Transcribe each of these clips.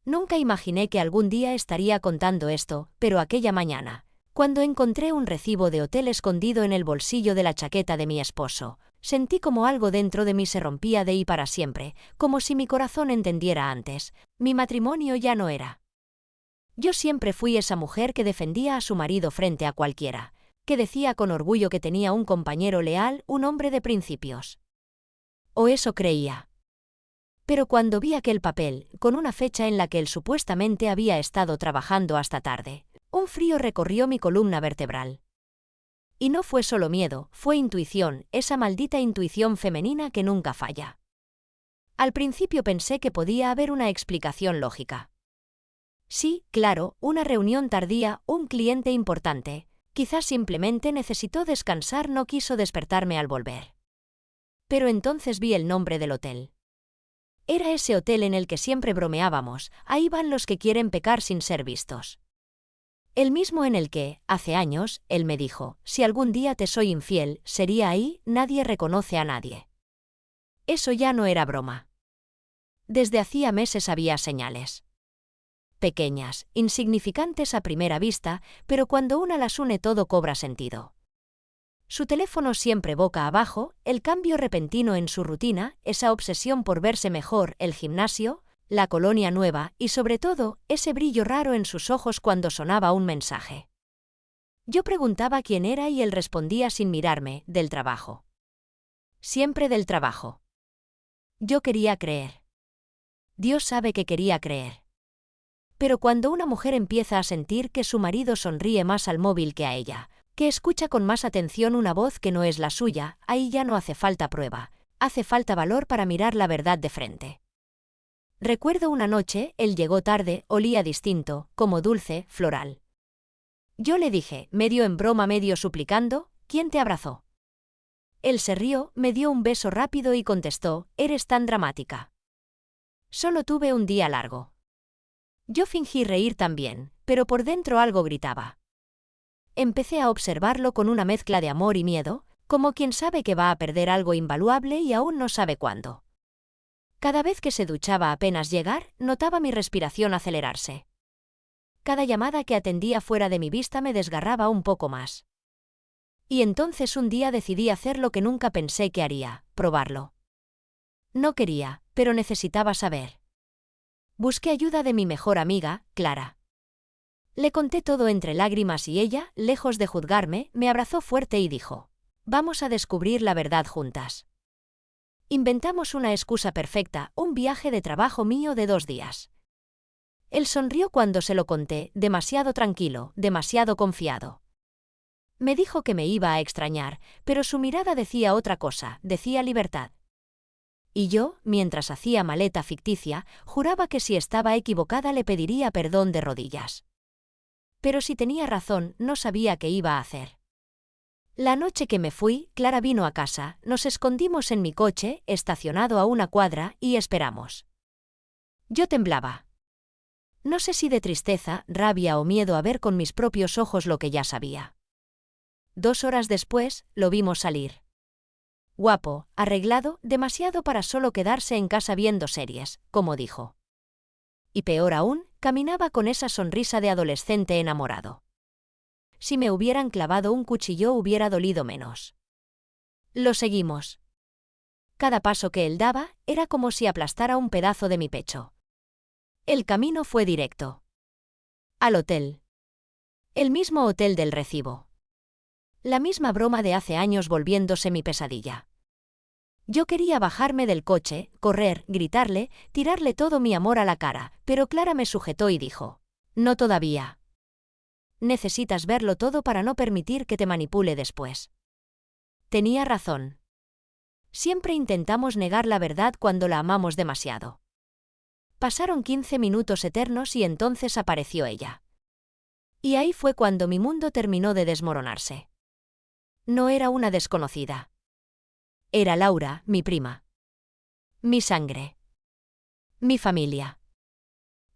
Nunca imaginé que algún día estaría contando esto, pero aquella mañana, cuando encontré un recibo de hotel escondido en el bolsillo de la chaqueta de mi esposo, sentí como algo dentro de mí se rompía de y para siempre, como si mi corazón entendiera antes. Mi matrimonio ya no era. Yo siempre fui esa mujer que defendía a su marido frente a cualquiera, que decía con orgullo que tenía un compañero leal, un hombre de principios. O eso creía. Pero cuando vi aquel papel, con una fecha en la que él supuestamente había estado trabajando hasta tarde, un frío recorrió mi columna vertebral. Y no fue solo miedo, fue intuición, esa maldita intuición femenina que nunca falla. Al principio pensé que podía haber una explicación lógica. Sí, claro, una reunión tardía, un cliente importante. Quizás simplemente necesitó descansar, no quiso despertarme al volver. Pero entonces vi el nombre del hotel. Era ese hotel en el que siempre bromeábamos, ahí van los que quieren pecar sin ser vistos. El mismo en el que, hace años, él me dijo, si algún día te soy infiel, sería ahí, nadie reconoce a nadie. Eso ya no era broma. Desde hacía meses había señales. Pequeñas, insignificantes a primera vista, pero cuando una las une todo cobra sentido. Su teléfono siempre boca abajo, el cambio repentino en su rutina, esa obsesión por verse mejor, el gimnasio, la colonia nueva y sobre todo, ese brillo raro en sus ojos cuando sonaba un mensaje. Yo preguntaba quién era y él respondía sin mirarme, del trabajo. Siempre del trabajo. Yo quería creer. Dios sabe que quería creer. Pero cuando una mujer empieza a sentir que su marido sonríe más al móvil que a ella, que escucha con más atención una voz que no es la suya, ahí ya no hace falta prueba, hace falta valor para mirar la verdad de frente. Recuerdo una noche, él llegó tarde, olía distinto, como dulce, floral. Yo le dije, medio en broma, medio suplicando, ¿quién te abrazó? Él se rió, me dio un beso rápido y contestó, eres tan dramática. Solo tuve un día largo. Yo fingí reír también, pero por dentro algo gritaba. Empecé a observarlo con una mezcla de amor y miedo, como quien sabe que va a perder algo invaluable y aún no sabe cuándo. Cada vez que se duchaba apenas llegar, notaba mi respiración acelerarse. Cada llamada que atendía fuera de mi vista me desgarraba un poco más. Y entonces un día decidí hacer lo que nunca pensé que haría, probarlo. No quería, pero necesitaba saber. Busqué ayuda de mi mejor amiga, Clara. Le conté todo entre lágrimas y ella, lejos de juzgarme, me abrazó fuerte y dijo, vamos a descubrir la verdad juntas. Inventamos una excusa perfecta, un viaje de trabajo mío de 2 días. Él sonrió cuando se lo conté, demasiado tranquilo, demasiado confiado. Me dijo que me iba a extrañar, pero su mirada decía otra cosa, decía libertad. Y yo, mientras hacía maleta ficticia, juraba que si estaba equivocada le pediría perdón de rodillas. Pero si tenía razón, no sabía qué iba a hacer. La noche que me fui, Clara vino a casa, nos escondimos en mi coche, estacionado a una cuadra, y esperamos. Yo temblaba. No sé si de tristeza, rabia o miedo a ver con mis propios ojos lo que ya sabía. 2 horas después, lo vimos salir. Guapo, arreglado, demasiado para solo quedarse en casa viendo series, como dijo. Y peor aún, caminaba con esa sonrisa de adolescente enamorado. Si me hubieran clavado un cuchillo hubiera dolido menos. Lo seguimos. Cada paso que él daba era como si aplastara un pedazo de mi pecho. El camino fue directo. Al hotel. El mismo hotel del recibo. La misma broma de hace años volviéndose mi pesadilla. Yo quería bajarme del coche, correr, gritarle, tirarle todo mi amor a la cara, pero Clara me sujetó y dijo, no todavía. Necesitas verlo todo para no permitir que te manipule después. Tenía razón. Siempre intentamos negar la verdad cuando la amamos demasiado. Pasaron 15 minutos eternos y entonces apareció ella. Y ahí fue cuando mi mundo terminó de desmoronarse. No era una desconocida. Era Laura, mi prima. Mi sangre. Mi familia.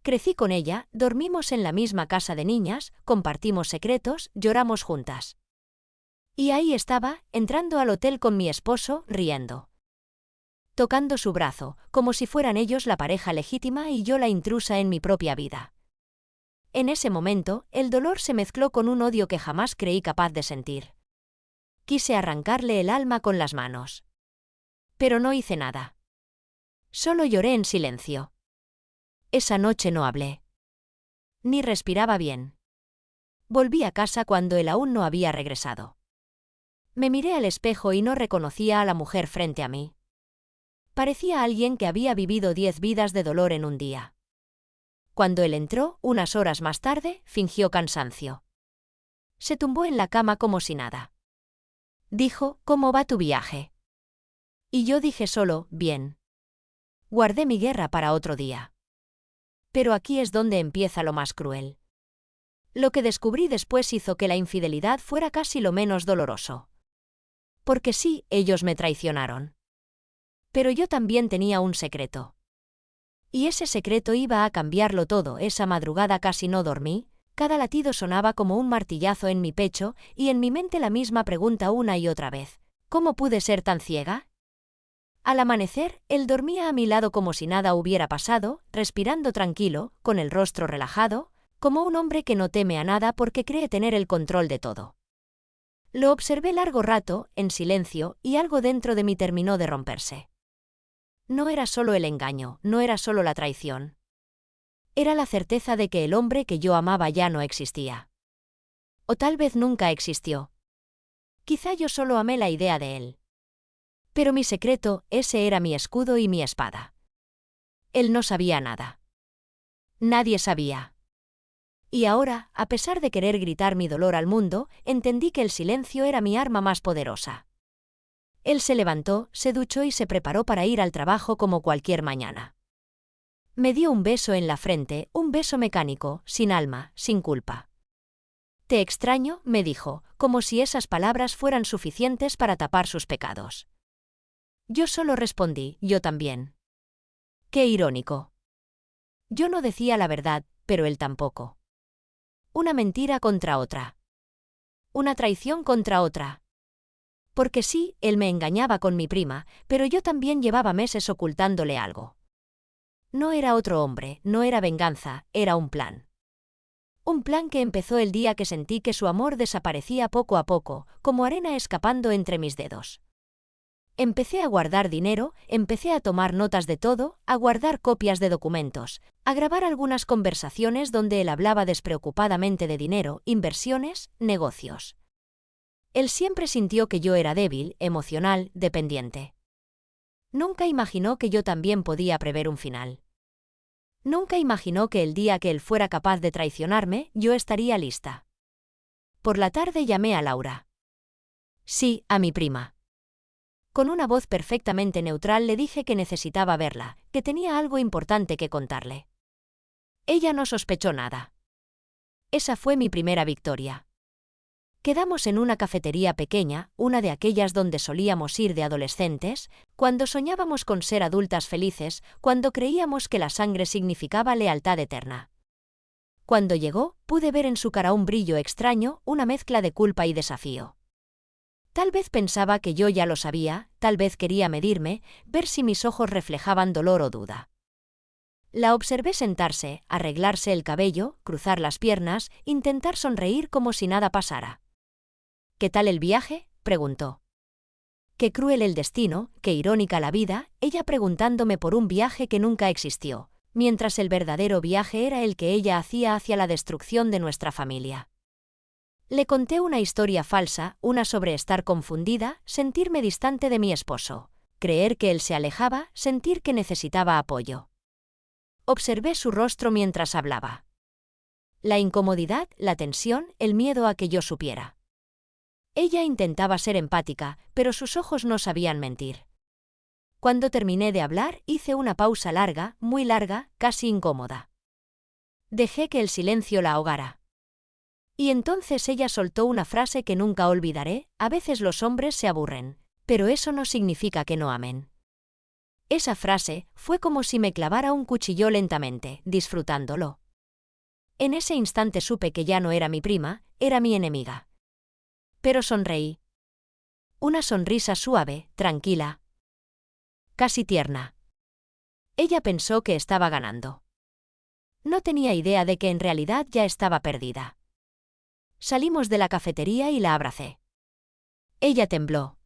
Crecí con ella, dormimos en la misma casa de niñas, compartimos secretos, lloramos juntas. Y ahí estaba, entrando al hotel con mi esposo, riendo. tocando su brazo, como si fueran ellos la pareja legítima y yo la intrusa en mi propia vida. En ese momento, el dolor se mezcló con un odio que jamás creí capaz de sentir. Quise arrancarle el alma con las manos. Pero no hice nada. Solo lloré en silencio. Esa noche no hablé. Ni respiraba bien. Volví a casa cuando él aún no había regresado. Me miré al espejo y no reconocía a la mujer frente a mí. Parecía alguien que había vivido 10 vidas de dolor en un día. Cuando él entró, unas horas más tarde, fingió cansancio. Se tumbó en la cama como si nada. Dijo, ¿cómo va tu viaje? Y yo dije solo, bien. Guardé mi guerra para otro día. Pero aquí es donde empieza lo más cruel. Lo que descubrí después hizo que la infidelidad fuera casi lo menos doloroso. Porque sí, ellos me traicionaron. Pero yo también tenía un secreto. Y ese secreto iba a cambiarlo todo. Esa madrugada casi no dormí, cada latido sonaba como un martillazo en mi pecho y en mi mente la misma pregunta una y otra vez. ¿Cómo pude ser tan ciega? Al amanecer, él dormía a mi lado como si nada hubiera pasado, respirando tranquilo, con el rostro relajado, como un hombre que no teme a nada porque cree tener el control de todo. Lo observé largo rato, en silencio, y algo dentro de mí terminó de romperse. No era solo el engaño, no era solo la traición. Era la certeza de que el hombre que yo amaba ya no existía. O tal vez nunca existió. Quizá yo solo amé la idea de él. Pero mi secreto, ese era mi escudo y mi espada. Él no sabía nada. Nadie sabía. Y ahora, a pesar de querer gritar mi dolor al mundo, entendí que el silencio era mi arma más poderosa. Él se levantó, se duchó y se preparó para ir al trabajo como cualquier mañana. Me dio un beso en la frente, un beso mecánico, sin alma, sin culpa. Te extraño, me dijo, como si esas palabras fueran suficientes para tapar sus pecados. Yo solo respondí, yo también. Qué irónico. Yo no decía la verdad, pero él tampoco. Una mentira contra otra. Una traición contra otra. Porque sí, él me engañaba con mi prima, pero yo también llevaba meses ocultándole algo. No era otro hombre, no era venganza, era un plan. Un plan que empezó el día que sentí que su amor desaparecía poco a poco, como arena escapando entre mis dedos. Empecé a guardar dinero, empecé a tomar notas de todo, a guardar copias de documentos, a grabar algunas conversaciones donde él hablaba despreocupadamente de dinero, inversiones, negocios. Él siempre sintió que yo era débil, emocional, dependiente. Nunca imaginó que yo también podía prever un final. Nunca imaginó que el día que él fuera capaz de traicionarme, yo estaría lista. Por la tarde llamé a Laura. Sí, a mi prima. Con una voz perfectamente neutral le dije que necesitaba verla, que tenía algo importante que contarle. Ella no sospechó nada. Esa fue mi primera victoria. Quedamos en una cafetería pequeña, una de aquellas donde solíamos ir de adolescentes, cuando soñábamos con ser adultas felices, cuando creíamos que la sangre significaba lealtad eterna. Cuando llegó, pude ver en su cara un brillo extraño, una mezcla de culpa y desafío. Tal vez pensaba que yo ya lo sabía, tal vez quería medirme, ver si mis ojos reflejaban dolor o duda. La observé sentarse, arreglarse el cabello, cruzar las piernas, intentar sonreír como si nada pasara. ¿Qué tal el viaje?, preguntó. Qué cruel el destino, qué irónica la vida, ella preguntándome por un viaje que nunca existió, mientras el verdadero viaje era el que ella hacía hacia la destrucción de nuestra familia. Le conté una historia falsa, una sobre estar confundida, sentirme distante de mi esposo, creer que él se alejaba, sentir que necesitaba apoyo. Observé su rostro mientras hablaba. La incomodidad, la tensión, el miedo a que yo supiera. Ella intentaba ser empática, pero sus ojos no sabían mentir. Cuando terminé de hablar, hice una pausa larga, muy larga, casi incómoda. Dejé que el silencio la ahogara. Y entonces ella soltó una frase que nunca olvidaré: a veces los hombres se aburren, pero eso no significa que no amen. Esa frase fue como si me clavara un cuchillo lentamente, disfrutándolo. En ese instante supe que ya no era mi prima, era mi enemiga. Pero sonreí. Una sonrisa suave, tranquila. casi tierna. Ella pensó que estaba ganando. No tenía idea de que en realidad ya estaba perdida. Salimos de la cafetería y la abracé. Ella tembló.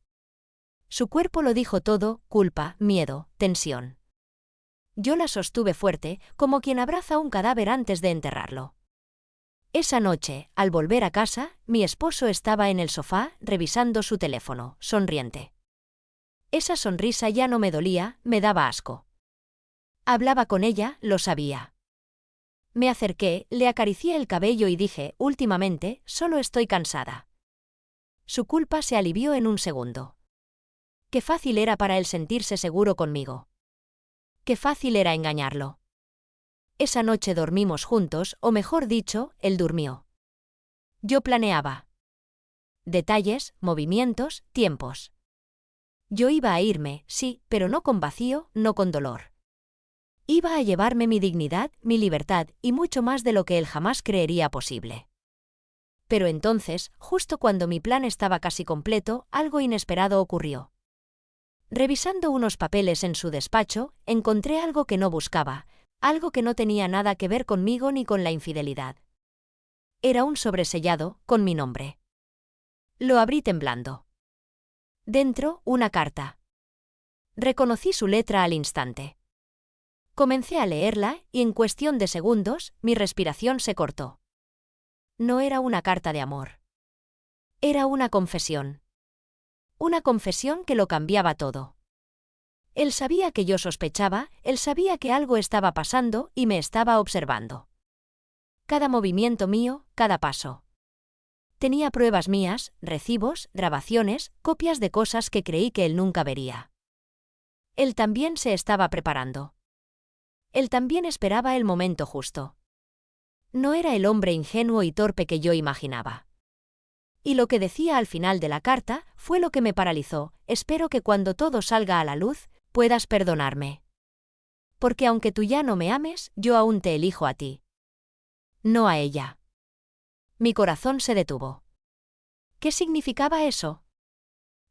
Su cuerpo lo dijo todo: culpa, miedo, tensión. Yo la sostuve fuerte, como quien abraza un cadáver antes de enterrarlo. Esa noche, al volver a casa, mi esposo estaba en el sofá, revisando su teléfono, sonriente. Esa sonrisa ya no me dolía, me daba asco. Hablaba con ella, lo sabía. Me acerqué, le acaricié el cabello y dije: últimamente, solo estoy cansada. Su culpa se alivió en un segundo. Qué fácil era para él sentirse seguro conmigo. Qué fácil era engañarlo. Esa noche dormimos juntos, o mejor dicho, él durmió. Yo planeaba. Detalles, movimientos, tiempos. Yo iba a irme, sí, pero no con vacío, no con dolor. Iba a llevarme mi dignidad, mi libertad y mucho más de lo que él jamás creería posible. Pero entonces, justo cuando mi plan estaba casi completo, algo inesperado ocurrió. Revisando unos papeles en su despacho, encontré algo que no buscaba, algo que no tenía nada que ver conmigo ni con la infidelidad. Era un sobresellado, con mi nombre. Lo abrí temblando. Dentro, una carta. Reconocí su letra al instante. Comencé a leerla y en cuestión de segundos, mi respiración se cortó. No era una carta de amor. Era una confesión. Una confesión que lo cambiaba todo. Él sabía que yo sospechaba, él sabía que algo estaba pasando y me estaba observando. Cada movimiento mío, cada paso. Tenía pruebas mías, recibos, grabaciones, copias de cosas que creí que él nunca vería. Él también se estaba preparando. Él también esperaba el momento justo. No era el hombre ingenuo y torpe que yo imaginaba. Y lo que decía al final de la carta fue lo que me paralizó: espero que cuando todo salga a la luz, puedas perdonarme. Porque aunque tú ya no me ames, yo aún te elijo a ti. No a ella. Mi corazón se detuvo. ¿Qué significaba eso?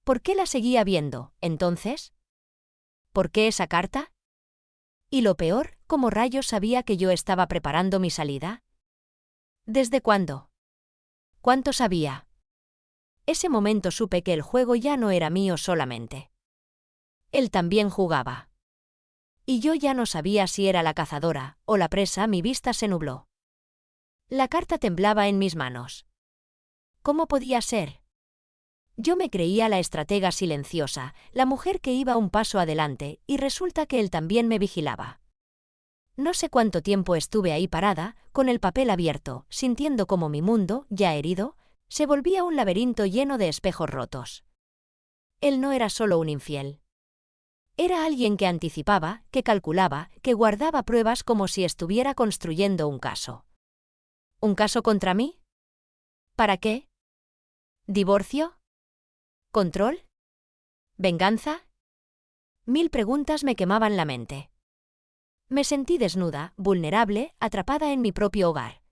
¿Por qué la seguía viendo, entonces? ¿Por qué esa carta? Y lo peor, ¿cómo rayos sabía que yo estaba preparando mi salida? ¿Desde cuándo? ¿Cuánto sabía? Ese momento supe que el juego ya no era mío solamente. Él también jugaba. Y yo ya no sabía si era la cazadora o la presa. Mi vista se nubló. La carta temblaba en mis manos. ¿Cómo podía ser? Yo me creía la estratega silenciosa, la mujer que iba un paso adelante, y resulta que él también me vigilaba. No sé cuánto tiempo estuve ahí parada, con el papel abierto, sintiendo como mi mundo, ya herido, se volvía un laberinto lleno de espejos rotos. Él no era solo un infiel. Era alguien que anticipaba, que calculaba, que guardaba pruebas como si estuviera construyendo un caso. ¿Un caso contra mí? ¿Para qué? ¿Divorcio? ¿Control? ¿Venganza? 1000 preguntas me quemaban la mente. Me sentí desnuda, vulnerable, atrapada en mi propio hogar.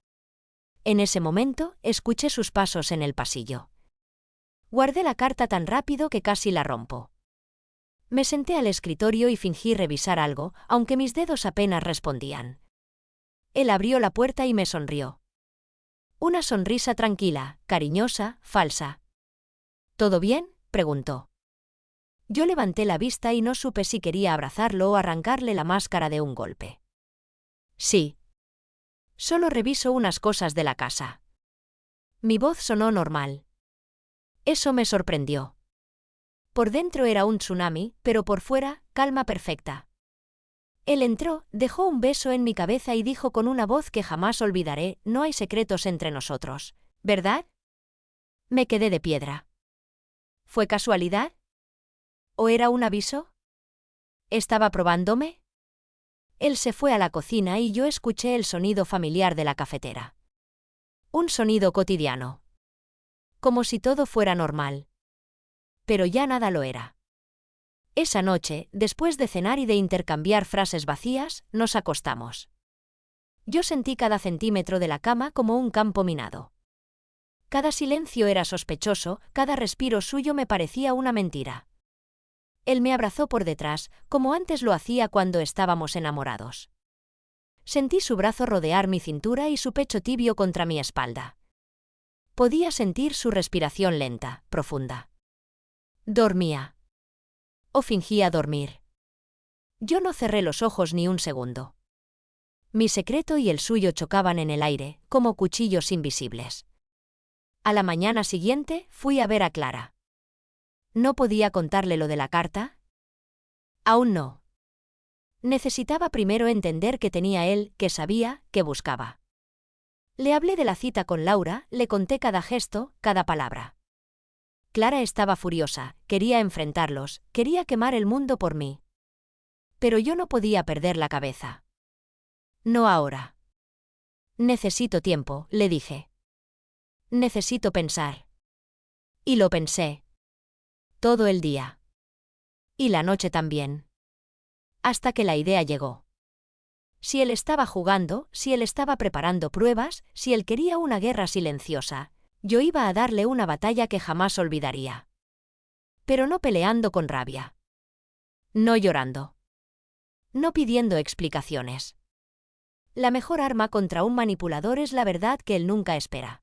En ese momento, escuché sus pasos en el pasillo. Guardé la carta tan rápido que casi la rompo. Me senté al escritorio y fingí revisar algo, aunque mis dedos apenas respondían. Él abrió la puerta y me sonrió. Una sonrisa tranquila, cariñosa, falsa. ¿Todo bien?, preguntó. Yo levanté la vista y no supe si quería abrazarlo o arrancarle la máscara de un golpe. Sí. Solo reviso unas cosas de la casa. Mi voz sonó normal. Eso me sorprendió. Por dentro era un tsunami, pero por fuera, calma perfecta. Él entró, dejó un beso en mi cabeza y dijo con una voz que jamás olvidaré: no hay secretos entre nosotros, ¿verdad? Me quedé de piedra. ¿Fue casualidad? ¿O era un aviso? ¿Estaba probándome? Él se fue a la cocina y yo escuché el sonido familiar de la cafetera. Un sonido cotidiano. Como si todo fuera normal. Pero ya nada lo era. Esa noche, después de cenar y de intercambiar frases vacías, nos acostamos. Yo sentí cada centímetro de la cama como un campo minado. Cada silencio era sospechoso, cada respiro suyo me parecía una mentira. Él me abrazó por detrás, como antes lo hacía cuando estábamos enamorados. Sentí su brazo rodear mi cintura y su pecho tibio contra mi espalda. Podía sentir su respiración lenta, profunda. Dormía. O fingía dormir. Yo no cerré los ojos ni un segundo. Mi secreto y el suyo chocaban en el aire, como cuchillos invisibles. A la mañana siguiente, fui a ver a Clara. ¿No podía contarle lo de la carta? Aún no. Necesitaba primero entender qué tenía él, qué sabía, qué buscaba. Le hablé de la cita con Laura, le conté cada gesto, cada palabra. Clara estaba furiosa, quería enfrentarlos, quería quemar el mundo por mí. Pero yo no podía perder la cabeza. No ahora. Necesito tiempo, le dije. Necesito pensar. Y lo pensé. Todo el día. Y la noche también. Hasta que la idea llegó. Si él estaba jugando, si él estaba preparando pruebas, si él quería una guerra silenciosa, yo iba a darle una batalla que jamás olvidaría. Pero no peleando con rabia. No llorando. No pidiendo explicaciones. La mejor arma contra un manipulador es la verdad que él nunca espera.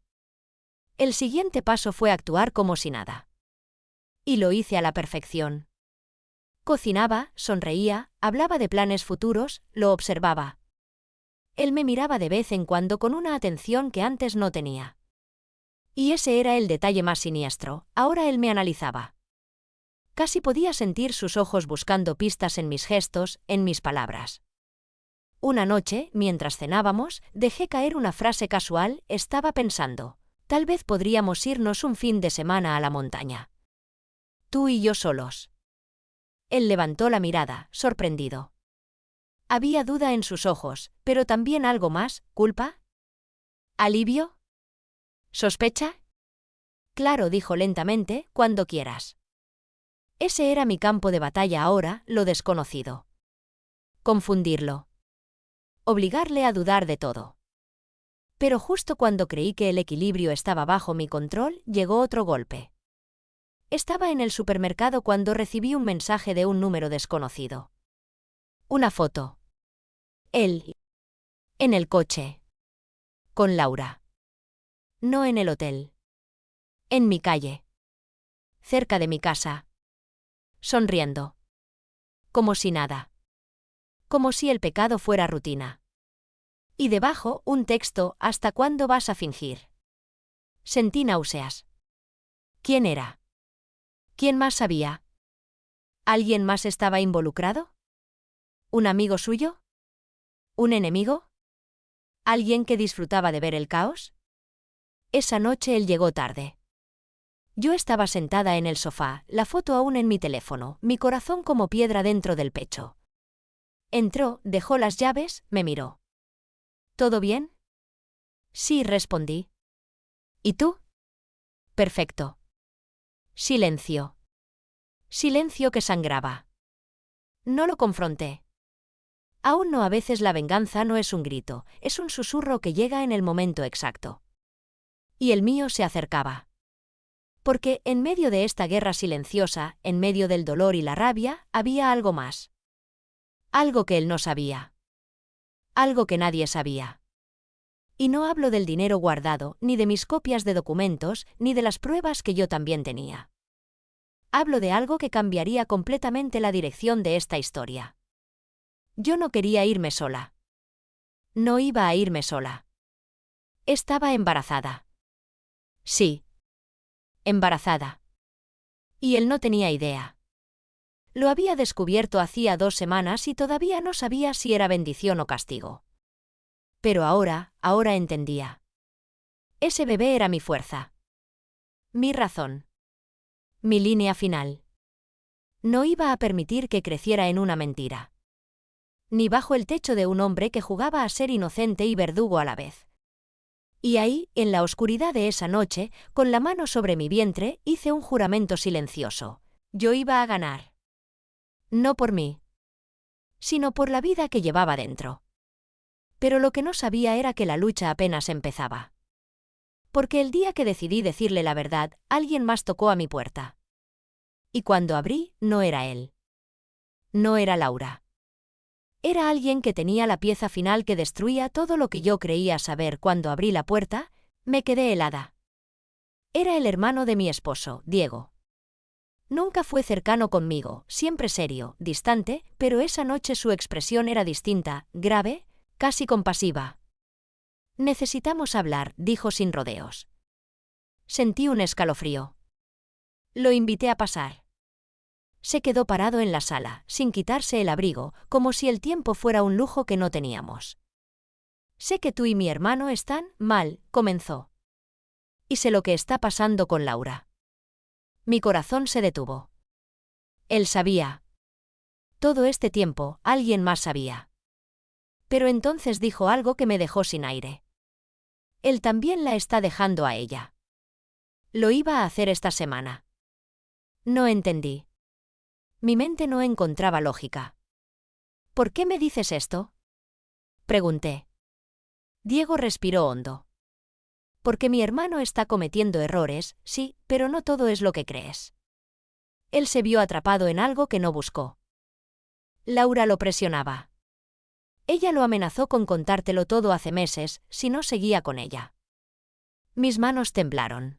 El siguiente paso fue actuar como si nada. Y lo hice a la perfección. Cocinaba, sonreía, hablaba de planes futuros, lo observaba. Él me miraba de vez en cuando con una atención que antes no tenía. Y ese era el detalle más siniestro, ahora él me analizaba. Casi podía sentir sus ojos buscando pistas en mis gestos, en mis palabras. Una noche, mientras cenábamos, dejé caer una frase casual, estaba pensando, tal vez podríamos irnos un fin de semana a la montaña. Tú y yo solos. Él levantó la mirada, sorprendido. Había duda en sus ojos, pero también algo más, ¿culpa? ¿Alivio? ¿Sospecha? Claro, dijo lentamente, cuando quieras. Ese era mi campo de batalla ahora, lo desconocido. Confundirlo. Obligarle a dudar de todo. Pero justo cuando creí que el equilibrio estaba bajo mi control, llegó otro golpe. Estaba en el supermercado cuando recibí un mensaje de un número desconocido. Una foto. Él. En el coche. Con Laura. No en el hotel. En mi calle. Cerca de mi casa. Sonriendo. Como si nada. Como si el pecado fuera rutina. Y debajo, un texto, ¿hasta cuándo vas a fingir? Sentí náuseas. ¿Quién era? ¿Quién más sabía? ¿Alguien más estaba involucrado? ¿Un amigo suyo? ¿Un enemigo? ¿Alguien que disfrutaba de ver el caos? Esa noche él llegó tarde. Yo estaba sentada en el sofá, la foto aún en mi teléfono, mi corazón como piedra dentro del pecho. Entró, dejó las llaves, me miró. ¿Todo bien? Sí, respondí. ¿Y tú? Perfecto. Silencio. Silencio que sangraba. No lo confronté. Aún no, a veces la venganza no es un grito, es un susurro que llega en el momento exacto. Y el mío se acercaba. Porque, en medio de esta guerra silenciosa, en medio del dolor y la rabia, había algo más. Algo que él no sabía. Algo que nadie sabía. Y no hablo del dinero guardado, ni de mis copias de documentos, ni de las pruebas que yo también tenía. Hablo de algo que cambiaría completamente la dirección de esta historia. Yo no quería irme sola. No iba a irme sola. Estaba embarazada. Sí. Embarazada. Y él no tenía idea. Lo había descubierto hacía 2 semanas y todavía no sabía si era bendición o castigo. Pero ahora entendía. Ese bebé era mi fuerza. Mi razón. Mi línea final. No iba a permitir que creciera en una mentira. Ni bajo el techo de un hombre que jugaba a ser inocente y verdugo a la vez. Y ahí, en la oscuridad de esa noche, con la mano sobre mi vientre, hice un juramento silencioso. Yo iba a ganar. No por mí, sino por la vida que llevaba dentro. Pero lo que no sabía era que la lucha apenas empezaba. Porque el día que decidí decirle la verdad, alguien más tocó a mi puerta. Y cuando abrí, no era él. No era Laura. Era alguien que tenía la pieza final que destruía todo lo que yo creía saber. Cuando abrí la puerta, me quedé helada. Era el hermano de mi esposo, Diego. Nunca fue cercano conmigo, siempre serio, distante, pero esa noche su expresión era distinta, grave, casi compasiva. «Necesitamos hablar», dijo sin rodeos. Sentí un escalofrío. Lo invité a pasar. Se quedó parado en la sala, sin quitarse el abrigo, como si el tiempo fuera un lujo que no teníamos. «Sé que tú y mi hermano están mal», comenzó. «Y sé lo que está pasando con Laura». Mi corazón se detuvo. Él sabía. Todo este tiempo, alguien más sabía. Pero entonces dijo algo que me dejó sin aire. Él también la está dejando a ella. Lo iba a hacer esta semana. No entendí. Mi mente no encontraba lógica. ¿Por qué me dices esto?, pregunté. Diego respiró hondo. Porque mi hermano está cometiendo errores, sí, pero no todo es lo que crees. Él se vio atrapado en algo que no buscó. Laura lo presionaba. Ella lo amenazó con contártelo todo hace meses, si no seguía con ella. Mis manos temblaron.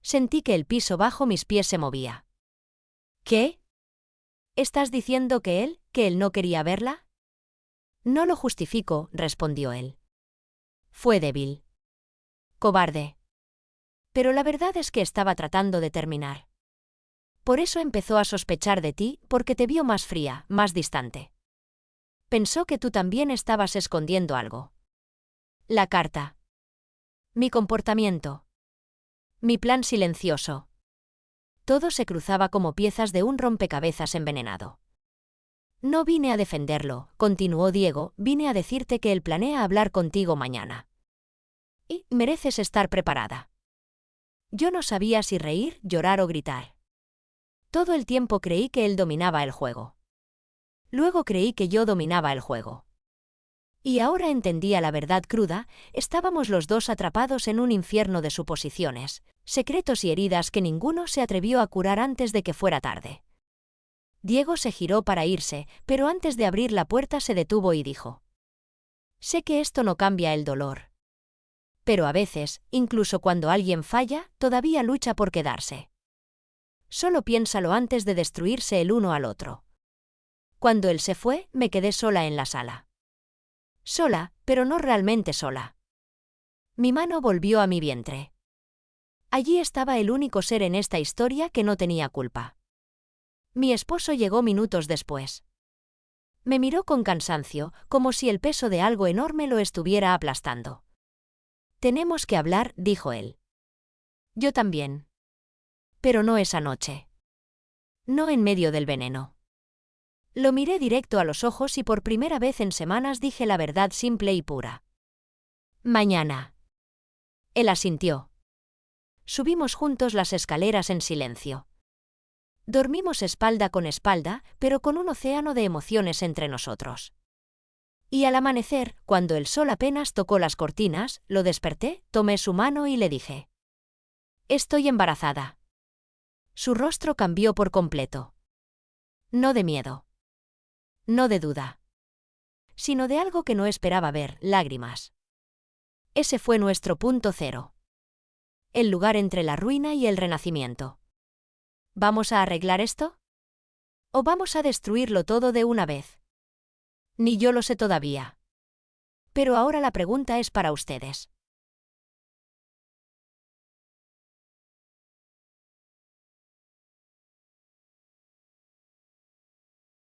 Sentí que el piso bajo mis pies se movía. ¿Qué? ¿Estás diciendo que él no quería verla? No lo justifico, respondió él. Fue débil. Cobarde. Pero la verdad es que estaba tratando de terminar. Por eso empezó a sospechar de ti, porque te vio más fría, más distante. Pensó que tú también estabas escondiendo algo. La carta. Mi comportamiento. Mi plan silencioso. Todo se cruzaba como piezas de un rompecabezas envenenado. No vine a defenderlo, continuó Diego, vine a decirte que él planea hablar contigo mañana. Y mereces estar preparada. Yo no sabía si reír, llorar o gritar. Todo el tiempo creí que él dominaba el juego. Luego creí que yo dominaba el juego. Y ahora entendía la verdad cruda, estábamos los dos atrapados en un infierno de suposiciones, secretos y heridas que ninguno se atrevió a curar antes de que fuera tarde. Diego se giró para irse, pero antes de abrir la puerta se detuvo y dijo: «Sé que esto no cambia el dolor. Pero a veces, incluso cuando alguien falla, todavía lucha por quedarse. Solo piénsalo antes de destruirse el uno al otro». Cuando él se fue, me quedé sola en la sala. Sola, pero no realmente sola. Mi mano volvió a mi vientre. Allí estaba el único ser en esta historia que no tenía culpa. Mi esposo llegó minutos después. Me miró con cansancio, como si el peso de algo enorme lo estuviera aplastando. «Tenemos que hablar», dijo él. Yo también. Pero no esa noche. No en medio del veneno. Lo miré directo a los ojos y por primera vez en semanas dije la verdad simple y pura. «Mañana». Él asintió. Subimos juntos las escaleras en silencio. Dormimos espalda con espalda, pero con un océano de emociones entre nosotros. Y al amanecer, cuando el sol apenas tocó las cortinas, lo desperté, tomé su mano y le dije: «Estoy embarazada». Su rostro cambió por completo. No de miedo. No de duda. Sino de algo que no esperaba ver, lágrimas. Ese fue nuestro punto cero. El lugar entre la ruina y el renacimiento. ¿Vamos a arreglar esto? ¿O vamos a destruirlo todo de una vez? Ni yo lo sé todavía. Pero ahora la pregunta es para ustedes.